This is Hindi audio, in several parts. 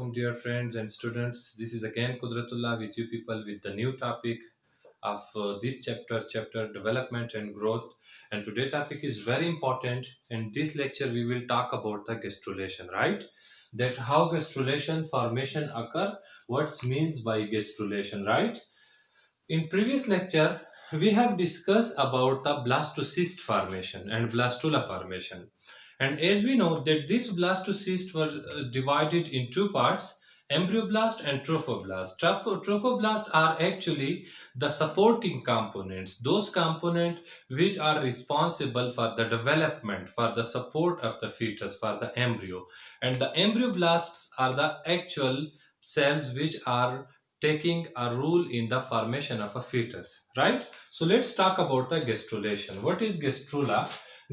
alaikum, dear friends and students. This is again Kudratullah with you people with the new topic of this chapter development and growth. And today topic is very important. In this lecture, we will talk about the gastrulation, right? That how gastrulation formation occur, what means by gastrulation, right? In previous lecture, we have discussed about the blastocyst formation and blastula formation. And as we know that this blastocyst were divided in two parts, embryoblast and trophoblast. Trophoblasts are actually the supporting components, those components which are responsible for the development, for the support of the fetus, for the embryo. And the embryoblasts are the actual cells which are taking a role in the formation of a fetus, right? So let's talk about the gastrulation. What is gastrula?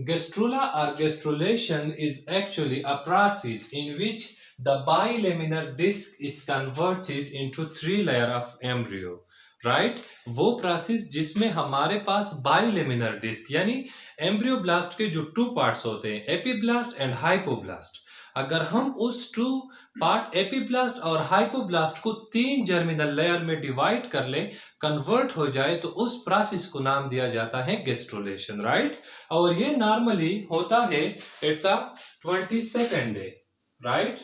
Gastrula or gastrulation is actually a process in which the bilaminar disc is converted into three layer of embryo, right वो प्रोसेस जिसमें हमारे पास बाइलेमिनर डिस्क यानी एम्ब्रियोब्लास्ट के जो टू पार्ट्स होते हैं, एपीब्लास्ट एंड हाइपोब्लास्ट, अगर हम उस टू पार्ट एपीब्लास्ट और हाइपोब्लास्ट को तीन जर्मिनल लेयर में डिवाइड कर लें, कन्वर्ट हो जाए, तो उस प्रोसेस को नाम दिया जाता है गेस्ट्रुलेशन, राइट? और ये नॉर्मली होता है at the 22nd day, right?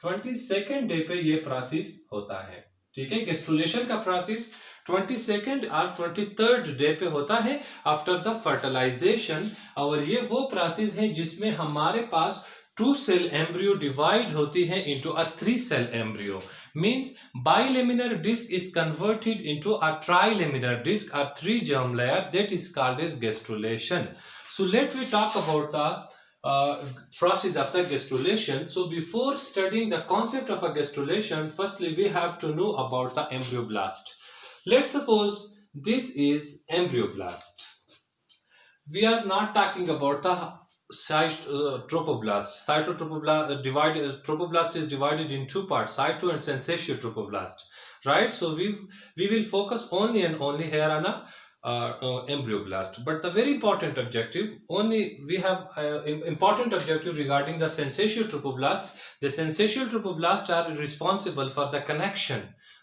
22nd day पे ये प्रोसेस होता है, ठीक है? गेस्ट्रुलेशन का प्रोसेस 22nd और 23rd डे पे होता है आफ्टर द फर्टिलाइजेशन। और ये वो प्रोसेस है जिसमें हमारे पास टू सेल एम्ब्रियो डिवाइड होती है into a three cell embryo, means bilaminar disc is converted into a trilaminar disc और three germ layer, that is called as gastrulation. So let me talk about the process of the gastrulation. So before studying the concept of a gastrulation, firstly we have to know about the embryoblast. Let's suppose this is embryoblast. We are not talking about the trophoblast. Trophoblast is divided in two parts, cyto and sensatio trophoblast, right? So we will focus only and only here on a embryoblast. But the very important objective, we have important objective regarding the sensatio trophoblasts. The sensatio trophoblasts are responsible for the connection,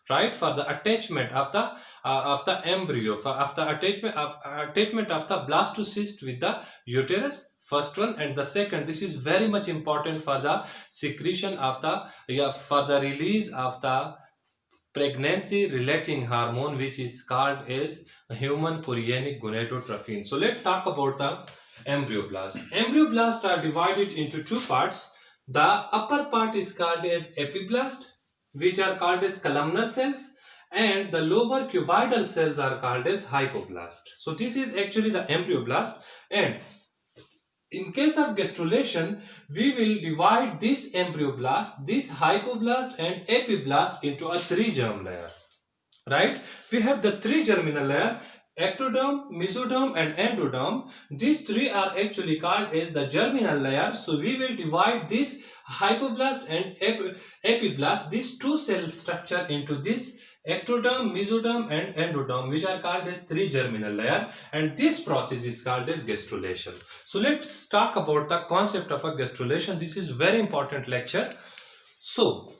right, for the attachment of the embryo, of the attachment of the blastocyst with the uterus, first one, and the second, this is very much important for the secretion of the for the release of the pregnancy relating hormone, which is called as human chorionic gonadotrophin. So let's talk about the embryoblast. Embryoblasts are divided into two parts. The upper part is called as epiblast, which are called as columnar cells, and the lower cuboidal cells are called as hypoblast. So this is actually the embryoblast, and in case of gastrulation, we will divide this embryoblast, this hypoblast and epiblast into a three germ layer, right? We have the three germinal layer, ectoderm, mesoderm and endoderm. These three are actually called as the germinal layer. So we will divide this hypoblast and epiblast, this two cell structure, into this ectoderm, mesoderm and endoderm, which are called as three germinal layer, and this process is called as gastrulation. So let's talk about the concept of a gastrulation. This is very important lecture. So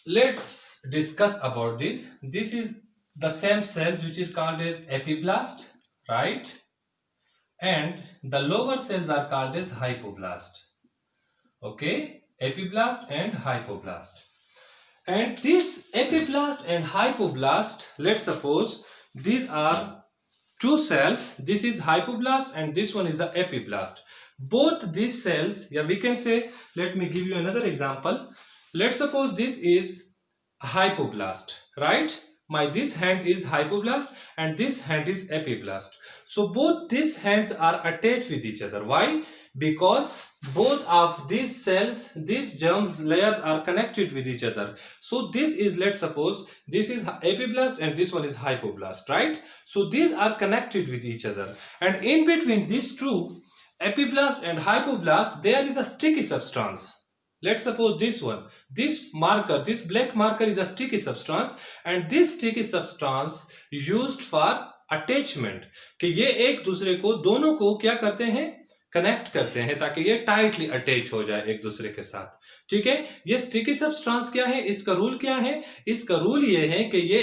let's discuss about this. This is the same cells which is called as epiblast, right? And the lower cells are called as hypoblast. Okay, epiblast and hypoblast. And this epiblast and hypoblast, let's suppose these are two cells. This is hypoblast and this one is the epiblast. Both these cells, yeah, we can say, let me give you another example. Let's suppose this is hypoblast, right? This hand is hypoblast and this hand is epiblast. So both these hands are attached with each other. Why? Because both of these cells, these germ layers are connected with each other. So this is, let's suppose this is epiblast and this one is hypoblast, right? So these are connected with each other, and in between these two, epiblast and hypoblast, there is a sticky substance. Let's suppose this one, this marker, this black marker is a sticky substance, and this sticky substance used for attachment, कि ये एक दूसरे को, दोनों को क्या करते हैं, कनेक्ट करते हैं ताकि ये टाइटली अटैच हो जाए एक दूसरे के साथ। ठीक है, ये स्टिकी सब्सटेंस क्या है, इसका रूल क्या है, इसका रूल ये है कि ये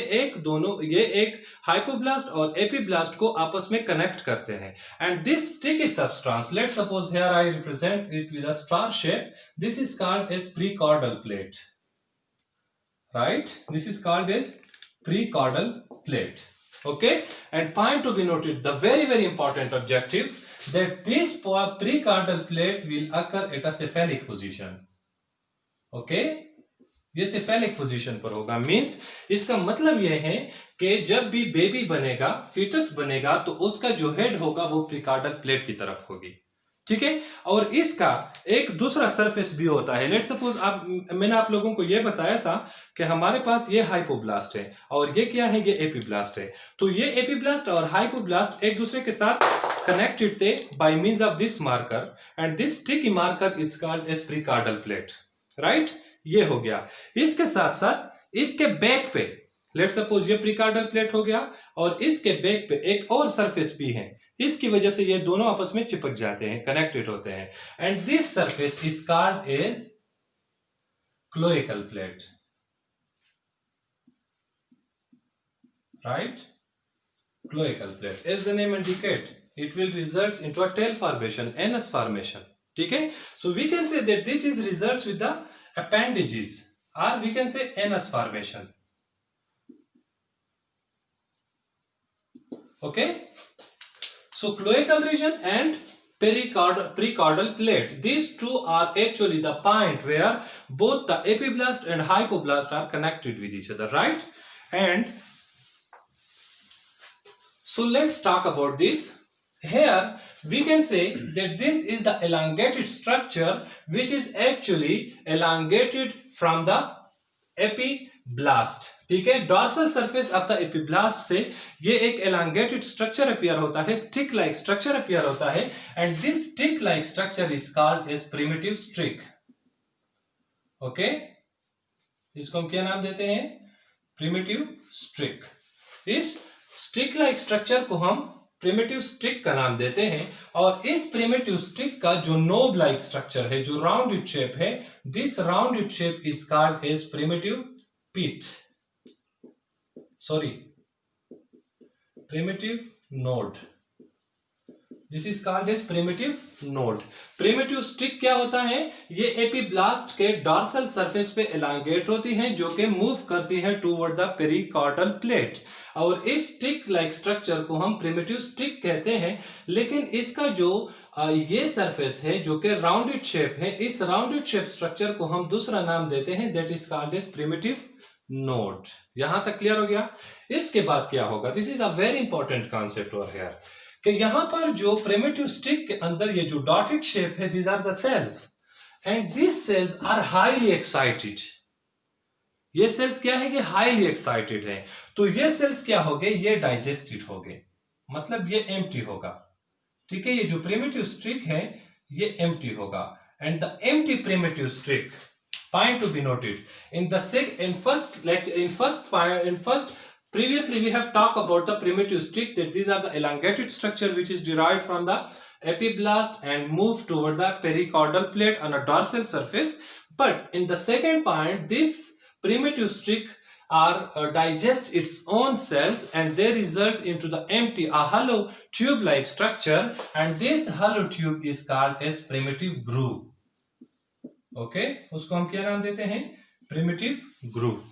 एक हाइपोब्लास्ट और एपिब्लास्ट को आपस में कनेक्ट करते हैं। And this sticky substance, let's suppose here I represent it with a star shape, this is called as prechordal plate, right, this is called as prechordal plate. Okay, and point to be noted, the very important objective, that this precaudal plate will occur at a cephalic position. Okay, ये cephalic position पर होगा, मीन्स इसका मतलब ये है कि जब भी बेबी बनेगा, फीटस बनेगा, तो उसका जो हेड होगा वो प्रीकार्डल प्लेट की तरफ होगी। ठीक है, और इसका एक दूसरा सरफेस भी होता है। लेट्स सपोज मैंने आप लोगों को ये बताया था कि हमारे पास ये हाइपोब्लास्ट है और ये क्या है, ये एपिब्लास्ट है। तो ये एपिब्लास्ट और हाइपोब्लास्ट एक दूसरे के साथ कनेक्टेड थे by means of this marker, and this sticky marker is called as prechordal plate, right. ये हो गया। इसके साथ साथ इसके बैक पे, लेट्स सपोज ये प्रीकार्डल प्लेट हो गया और इसके बैक पे एक और सरफेस भी है, इसकी वजह से ये दोनों आपस में चिपक जाते हैं, कनेक्टेड होते हैं, and this surface is called as cloacal plate, right, cloacal plate. As the name indicate, it will result into a tail formation, anus formation. ठीक है, so we can say that this is results with the appendages, or we can say anus formation. Okay, so cloacal region and precaudal plate, these two are actually the point where both the epiblast and hypoblast are connected with each other, right? And so let's talk about this. Here we can say that this is the elongated structure which is actually elongated from the epiblast. ठीक है, dorsal surface of the epiblast से ये एक elongated structure अपीयर होता है, स्टिक लाइक स्ट्रक्चर अपीयर होता है, and this stick like structure is called as primitive streak. Okay, इसको हम क्या नाम देते हैं, प्रिमिटिव स्ट्रिक। इस स्टिक लाइक स्ट्रक्चर को हम प्रिमिटिव स्टिक का नाम देते हैं, और इस प्रिमिटिव स्टिक का जो नोब लाइक स्ट्रक्चर है, जो राउंडेड शेप है, this rounded shape is called as primitive pit, sorry, primitive node, this is called as primitive node. Primitive stick क्या होता है, ये एपिब्लास्ट के डॉर्सल सरफेस पे एलांगेट होती हैं, जो कि मूव करती है टूवर्ड द पेरिकार्डल प्लेट, और इस स्टिक लाइक स्ट्रक्चर को हम प्रिमिटिव स्टिक कहते हैं। लेकिन इसका जो ये सरफेस है जो कि राउंडेड शेप है, इस राउंडेड शेप स्ट्रक्चर को हम दूसरा नाम देते हैं, that is called as primitive node. यहां तक क्लियर हो गया। इसके बाद क्या होगा, this is a very important concept over here, कि यहां पर जो प्रिमिटिव स्टिक के अंदर ये जो डॉटेड शेप है, these are the cells, and this cells are highly excited. ये सेल्स क्या है, कि हाईली एक्साइटेड है। तो ये सेल्स क्या हो गए, ये डाइजेस्टेड हो गए, मतलब ये एम्प्टी होगा। ठीक है, ये जो प्रिमिटिव स्ट्रिक है ये एम्प्टी होगा, and the empty primitive streak, point to be noted, in first previously we have talked about the primitive stick, that these are the elongated structure which is derived from the epiblast and move toward the pericaudal plate on a dorsal surface. But in the second point, this primitive stick are digest its own cells, and they results into the empty, a hollow tube like structure, and this hollow tube is called as primitive groove. Okay, उसको हम क्या नाम देते हैं, प्रिमिटिव ग्रूव,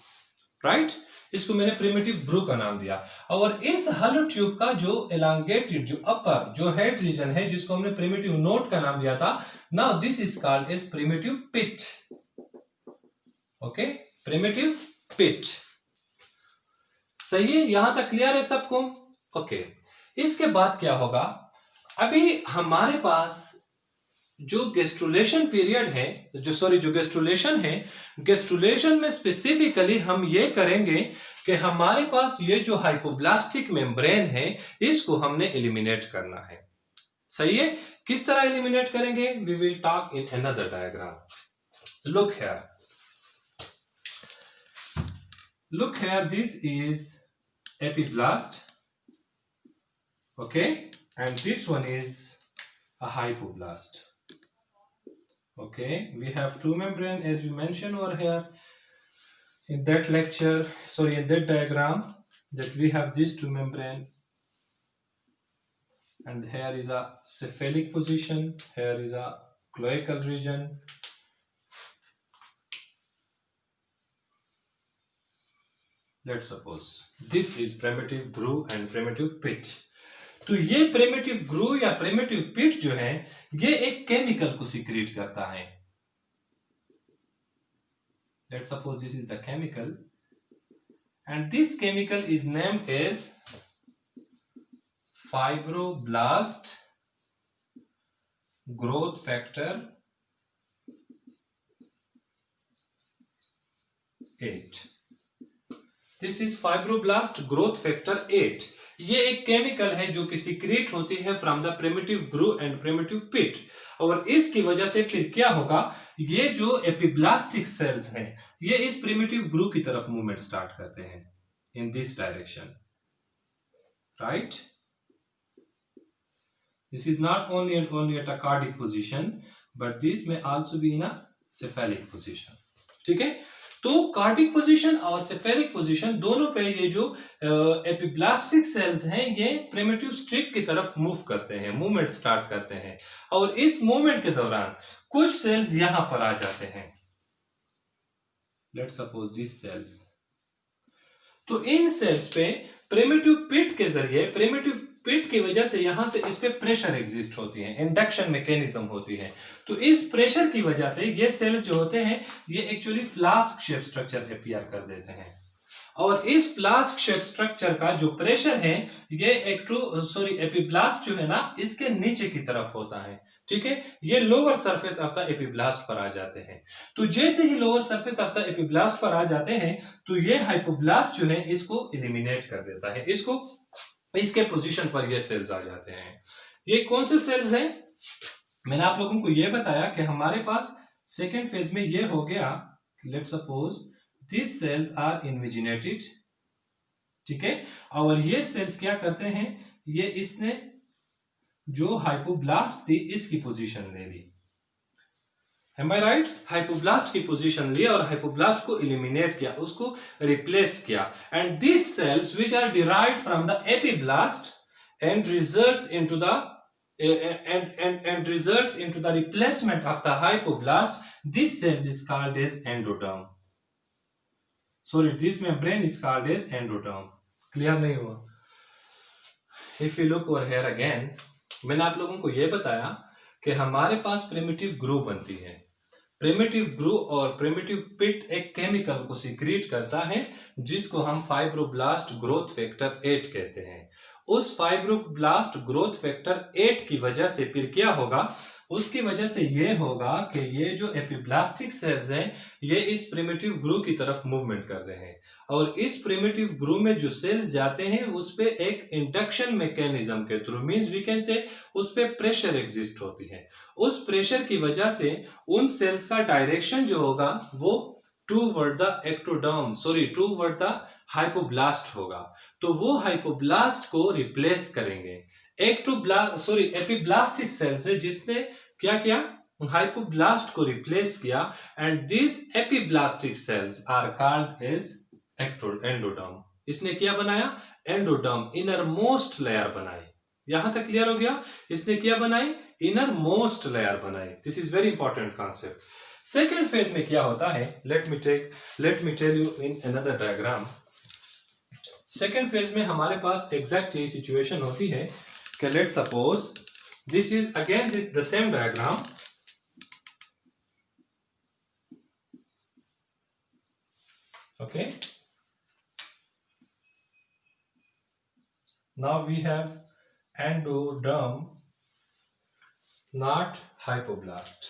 राइट। इसको मैंने प्रिमिटिव ग्रूव का नाम दिया। और इस हॉलो ट्यूब का जो एलांगेटेड, जो अपर, जो हेड रीजन है, जिसको हमने प्रिमिटिव नोड का नाम दिया था, now this is called as primitive pit. Okay, primitive pit, सही है, यहां तक क्लियर है सबको। ओके, इसके बाद क्या होगा, अभी हमारे पास जो गेस्ट्रुलेशन पीरियड है, जो गेस्ट्रुलेशन है, गेस्ट्रुलेशन में स्पेसिफिकली हम ये करेंगे कि हमारे पास ये जो हाइपोब्लास्टिक मेम्ब्रेन है, इसको हमने एलिमिनेट करना है। सही है, किस तरह एलिमिनेट करेंगे, we will talk in another diagram. Look here, this is epiblast, okay, and this one is a hypoblast. Okay, we have two membrane as we mentioned over here in that lecture, sorry, in that diagram, that we have these two membrane, and here is a cephalic position, here is a cloacal region. Let's suppose this is primitive groove and primitive pit. तो ये प्रिमिटिव ग्रू या प्रिमिटिव पिट जो है ये एक केमिकल को सीक्रेट करता है. Let's suppose this is the chemical and this chemical is named as fibroblast growth factor 8. This is fibroblast growth factor 8. ये एक केमिकल है जो कि सीक्रेट होती है from the primitive groove and primitive pit, और इसकी वजह से फिर क्या होगा, ये जो एपिब्लास्टिक सेल्स हैं ये इस प्रिमिटिव ग्रू की तरफ मूवमेंट स्टार्ट करते हैं in this direction, right. This is not only at a cardiac position but this may also be in a cephalic position. ठीक है, तो कार्डिक पोजीशन और सेफेलिक पोजीशन दोनों पे ये जो एपिब्लास्टिक सेल्स हैं ये प्रिमिटिव स्ट्रिप की तरफ मूव करते हैं, मूवमेंट स्टार्ट करते हैं, और इस मूवमेंट के दौरान कुछ सेल्स यहां पर आ जाते हैं. Let's suppose this cells. तो इन सेल्स पे प्रिमिटिव पिट के जरिए, प्रिमिटिव पिट की वजह से यहां से इस पे प्रेशर एग्जिस्ट होती है, इंडक्शन मैकेनिज्म होती है. तो इस प्रेशर की वजह से ये सेल्स जो होते हैं ये actually flask shape structure appear कर देते हैं, और इस फ्लास्क शेप स्ट्रक्चर का जो प्रेशर है ये एपिब्लास्ट जो है ना इसके नीचे की तरफ होता है. ठीक है, ये lower surface of the epiblast पर आ जाते हैं. तो जैसे ही lower surface of the epiblast पर आ जाते हैं तो ये हाइपोब्लास्ट जो है इसको एलिमिनेट कर देता है, इसको इसके पोजीशन पर ये सेल्स आ जाते हैं. ये कौन से सेल्स हैं, मैंने आप लोगों को ये बताया कि हमारे पास सेकेंड फेज में ये हो गया, let's suppose this cells are invaginated. ठीक है, और ये सेल्स क्या करते हैं, ये इसने जो हाइपोब्लास्ट थी इसकी पोजीशन ले ली. Am I right? हाइपोब्लास्ट की पोजीशन लिया और हाइपोब्लास्ट को एलिमिनेट किया, उसको रिप्लेस किया, and this cells which are derived from the epiblast and results into the replacement of the hypoblast, this cells is called as endoderm. Sorry, this membrane is called as endoderm. Clear नहीं हुआ? If you look over here again, मैंने आप लोगों को यह बताया कि हमारे पास प्रिमिटिव ग्रू बनती है. प्रिमिटिव ग्रू और प्रिमिटिव पिट एक केमिकल को सीक्रेट करता है जिसको हम फाइब्रोब्लास्ट ग्रोथ फैक्टर 8 कहते हैं. उस फाइब्रोब्लास्ट ग्रोथ फैक्टर 8 की वजह से फिर क्या होगा, उसकी वजह से ये होगा कि ये जो एपिब्लास्टिक सेल्स हैं ये इस प्रिमिटिव ग्रू की तरफ मूवमेंट कर रहे हैं, और इस प्रिमिटिव ग्रू में जो सेल्स जाते हैं उस पे एक इंडक्शन मैकेनिज्म के through, means we can say उस पे प्रेशर एग्जिस्ट होती है. उस प्रेशर की वजह से उन सेल्स का डायरेक्शन जो होगा वो टूवर्ड द हाइपोब्लास्ट होगा. तो वो हाइपोब्लास्ट को रिप्लेस करेंगे. एपिब्लास्टिक सेल्स है जिसने क्या किया, हाइपोब्लास्ट को रिप्लेस किया, and this epiblastic cells are called as endoderm. इसने क्या बनाया, एंडोडर्म, इनर मोस्ट लेयर बनाई. यहां तक क्लियर हो गया? इसने क्या बनाई, इनर मोस्ट लेयर बनाई. This is very important concept. Second phase में क्या होता है, let me tell you in another diagram. Second phase में हमारे पास एग्जैक्ट ये सिचुएशन होती है कि let suppose this is again the same diagram. Okay, now we have endoderm, not hypoblast.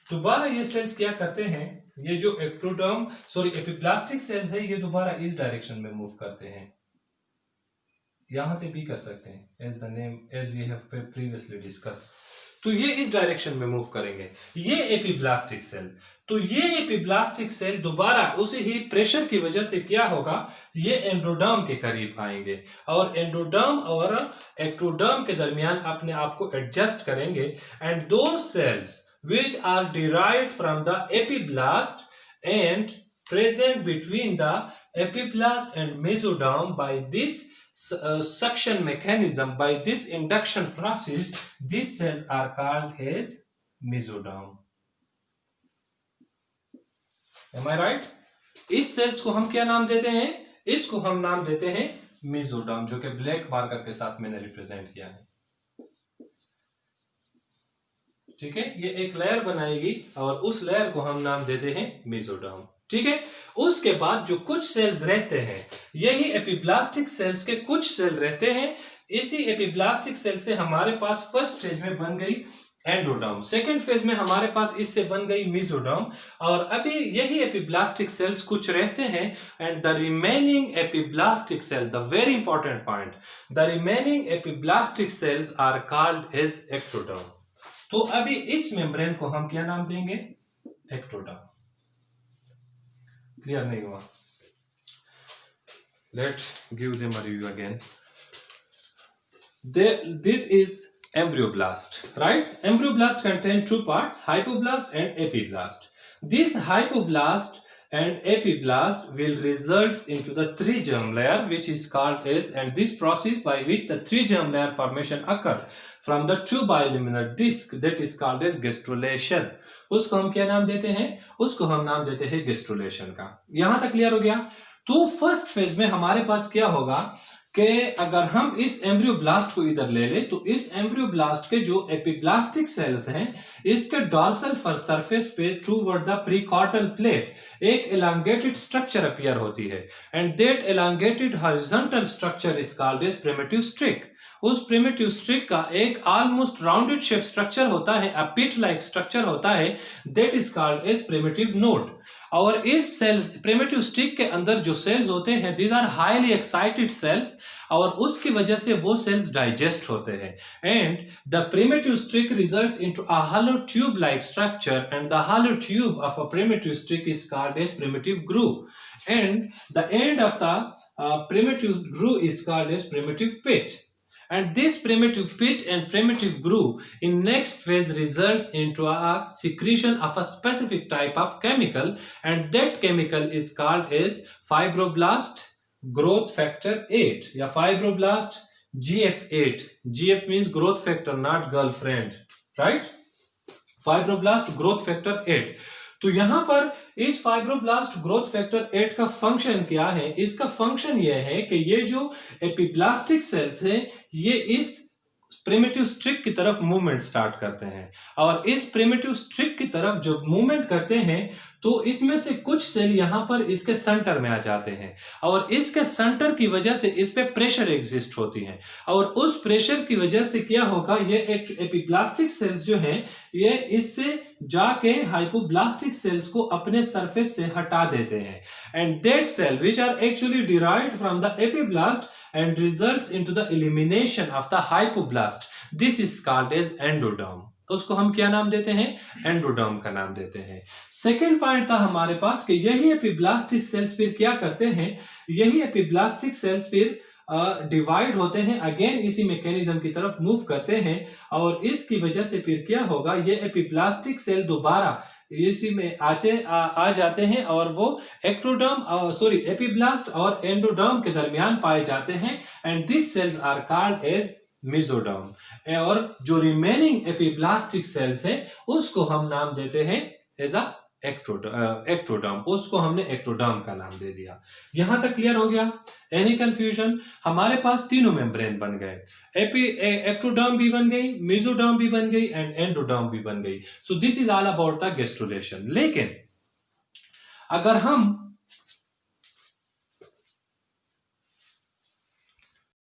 दोबारा ये सेल्स क्या करते हैं, ये जो एपिब्लास्टिक सेल्स है ये दोबारा इस डायरेक्शन में मूव करते हैं. यहां से भी कर सकते हैं, as the name as we have previously discuss. तो ये इस डायरेक्शन में मूव करेंगे, ये एपिब्लास्टिक सेल। तो ये एपिब्लास्टिक सेल दोबारा उसी ही प्रेशर की वजह से क्या होगा, ये एंडोडर्म के करीब आएंगे और एंडोडर्म और एक्टोडर्म के दरमियान अपने आप को एडजस्ट करेंगे। एंड दो sales which are derived from the epiblast and present between the epiblast and mesoderm by this suction mechanism, by this induction process, these cells are called as mesoderm. Am I right? इस सेल्स को हम क्या नाम देते हैं, इसको हम नाम देते हैं मेसोडर्म, जो कि ब्लैक मार्कर के साथ मैंने रिप्रेजेंट किया है। ठीक है, ये एक लेयर बनाएगी और उस लेयर को हम नाम देते हैं मेसोडर्म। ठीक है, उसके बाद जो कुछ सेल्स रहते हैं, यही एपिब्लास्टिक सेल्स के कुछ सेल रहते हैं। इसी एपिब्लास्टिक सेल से हमारे पास फर्स्ट स्टेज में बन गई एंडोडर्म, सेकेंड फेज में हमारे पास इससे बन गई मेसोडर्म, और अभी यही एपिब्लास्टिक सेल्स कुछ रहते हैं। And the remaining epiblastic cell, the very important point, the remaining epiblastic cells are called as ectoderm. तो अभी इस मेम्ब्रेन को हम क्या नाम देंगे, एक्टोडर्म। क्लियर नहीं हुआ? Let's give them a review again. This is embryoblast, right? Embryoblast contain two parts, hypoblast and epiblast. This hypoblast and epiblast will result into the three germ layer, which is called as, and this process by which the three germ layer formation occur from the two biluminar disc, that is called as gastrulation. उसको हम क्या नाम देते हैं, उसको हम नाम देते हैं gastrulation का। यहां तक क्लियर हो गया? तो फर्स्ट फेज में हमारे पास क्या होगा कि अगर हम इस एम्ब्रियोब्लास्ट को इधर ले ले, तो इस एम्ब्रियोब्लास्ट के जो एपिब्लास्टिक सेल्स हैं, इसके डॉर्सल सरफेस पे टूवर्ड द प्रीकॉर्टल प्लेट एक एलांगेटेड स्ट्रक्चर अपीयर होती है, and that elongated horizontal structure is called as primitive streak. उस प्रिमिटिव स्ट्रिक का एक ऑलमोस्ट राउंडेड शेप स्ट्रक्चर होता है, अ पिट लाइक स्ट्रक्चर होता है, that is called as primitive node. और इस सेल्स प्रिमिटिव स्टिक के अंदर जो सेल्स होते हैं, these are highly excited cells, और उसकी वजह से वो सेल्स डाइजेस्ट होते हैं। And the primitive stick results into a hollow tube like structure, and the hollow tube of a primitive stick is called as primitive groove, and the end of the primitive groove is called as primitive pit. And this primitive pit and primitive groove in next phase results into a secretion of a specific type of chemical, and that chemical is called as fibroblast growth factor 8 या fibroblast GF8. GF means growth factor, not girlfriend, right? Fibroblast growth factor 8. तो यहां पर इस फाइब्रोब्लास्ट ग्रोथ फैक्टर 8 का फंक्शन क्या है? इसका फंक्शन यह है कि ये जो एपिब्लास्टिक सेल्स है, ये इस प्रिमिटिव स्ट्रिक की तरफ मूवमेंट स्टार्ट करते हैं, और इस प्रिमिटिव स्ट्रिक की तरफ जब मूवमेंट करते हैं, तो इसमें से कुछ सेल यहां पर इसके सेंटर में आ जाते हैं, और इसके सेंटर की वजह से इस पे प्रेशर एग्जिस्ट होती है, और उस प्रेशर की वजह से क्या होगा, ये एपिब्लास्टिक सेल्स जो हैं, ये इससे जाके हाइपोब्लास्टिक सेल्स को अपने सरफेस से हटा देते हैं, and that cell which are actually derived from the epiblast and results into the elimination of the hypoblast. This is called as endoderm. उसको हम क्या नाम देते हैं, एंडोडर्म का नाम देते हैं। सेकेंड पॉइंट था हमारे पास कि यही एपिब्लास्टिक सेल्स फिर क्या करते हैं, यही एपिब्लास्टिक सेल्स फिर डिवाइड होते हैं, अगेन इसी मैकेनिज्म की तरफ मूव करते हैं, और इसकी वजह से फिर क्या होगा, ये एपिब्लास्टिक सेल दोबारा इसी में आ जाते हैं, और वो एक्टोडर्म सॉरी एपिब्लास्ट और एंडोडर्म के दरमियान पाए जाते हैं, and this cells are called as mesoderm. और जो रिमेनिंग एपिब्लास्टिक सेल्स है, उसको हम नाम देते हैं एज अ एक्टोडर्म, उसको हमने एक्टोडर्म का नाम दे दिया। यहां तक क्लियर हो गया? Any confusion? हमारे पास तीनों मेम्ब्रेन बन गए, एक्टोडर्म भी बन गई, मेसोडर्म भी बन गई, एंड एंडोडर्म भी बन गई। So this is all about the gastrulation. लेकिन अगर हम